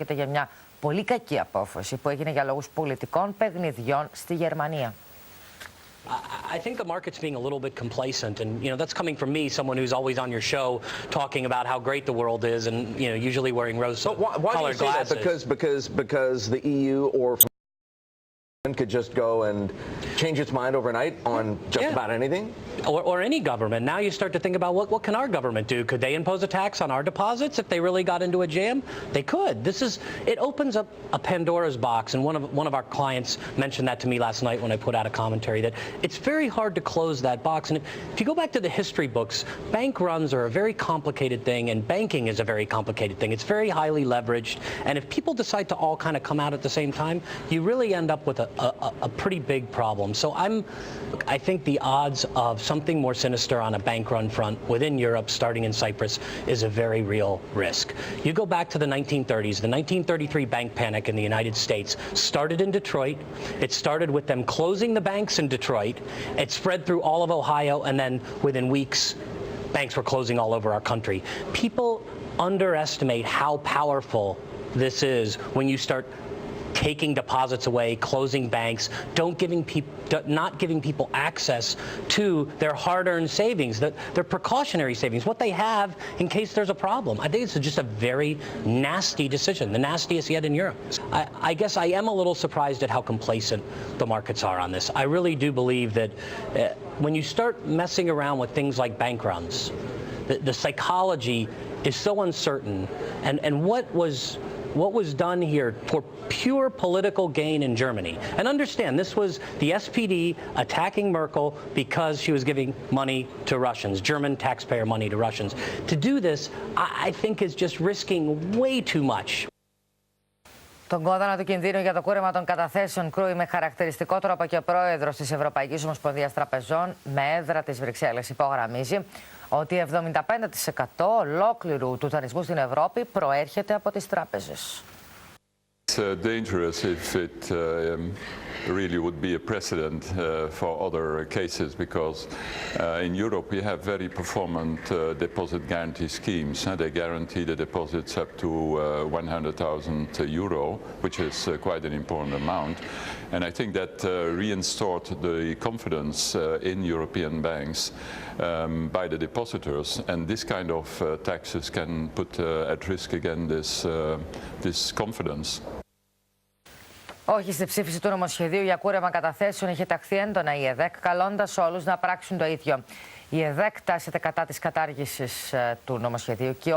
πρόκειται για μια πολύ κακή απόφαση που έγινε για λόγους πολιτικών παιχνιδιών στη Γερμανία. I think the market's being a little bit complacent, and that's coming from me, someone who's always on your show talking about how great the world is, and usually wearing rose-colored glasses. Because the EU or could just go and change its mind overnight on just about anything? Or any government. Now you start to think about what can our government do? Could they impose a tax on our deposits if they really got into a jam? They could. It opens up a Pandora's box, and one of our clients mentioned that to me last night when I put out a commentary, that it's very hard to close that box. And if you go back to the history books, bank runs are a very complicated thing, and banking is a very complicated thing. It's very highly leveraged, and if people decide to all kind of come out at the same time, you really end up with a pretty big problem. So I think the odds of something more sinister on a bank run front within Europe, starting in Cyprus, is a very real risk. You go back to the 1930s, the 1933 bank panic in the United States started in Detroit. It started with them closing the banks in Detroit. It spread through all of Ohio, and then within weeks, banks were closing all over our country. People underestimate how powerful this is when you start taking deposits away, closing banks, not giving people access to their hard-earned savings, their precautionary savings, what they have in case there's a problem. I think it's just a very nasty decision, the nastiest yet in Europe. I guess I am a little surprised at how complacent the markets are on this. I really do believe that when you start messing around with things like bank runs, the psychology is so uncertain, and what was done here for pure political gain in Germany. And understand, this was the SPD attacking Merkel because she was giving money to Russians, German taxpayer money to Russians. To do this, I think is just risking way too much. Τον κόδωνα του κινδύνου για το κούρεμα των καταθέσεων κρούει με χαρακτηριστικό τρόπο και ο πρόεδρος της Ευρωπαϊκής Ομοσπονδίας Τραπεζών με έδρα της Βρυξέλλες. Υπογραμμίζει ότι 75% ολόκληρου του δανεισμού στην Ευρώπη προέρχεται από τις τράπεζες. It's dangerous if it really would be a precedent for other cases, because in Europe we have very performant deposit guarantee schemes. They guarantee the deposits up to 100,000 euro, which is quite an important amount. And I think that reinstored the confidence in European banks by the depositors, and this kind of taxes can put at risk again this confidence. Όχι στη ψήφιση του νομοσχεδίου για κούρεμα καταθέσεων είχε ταχθεί έντονα η ΕΔΕΚ, καλώντας όλους να πράξουν το ίδιο. Η ΕΔΕΚ τάσεται κατά της κατάργησης του νομοσχεδίου και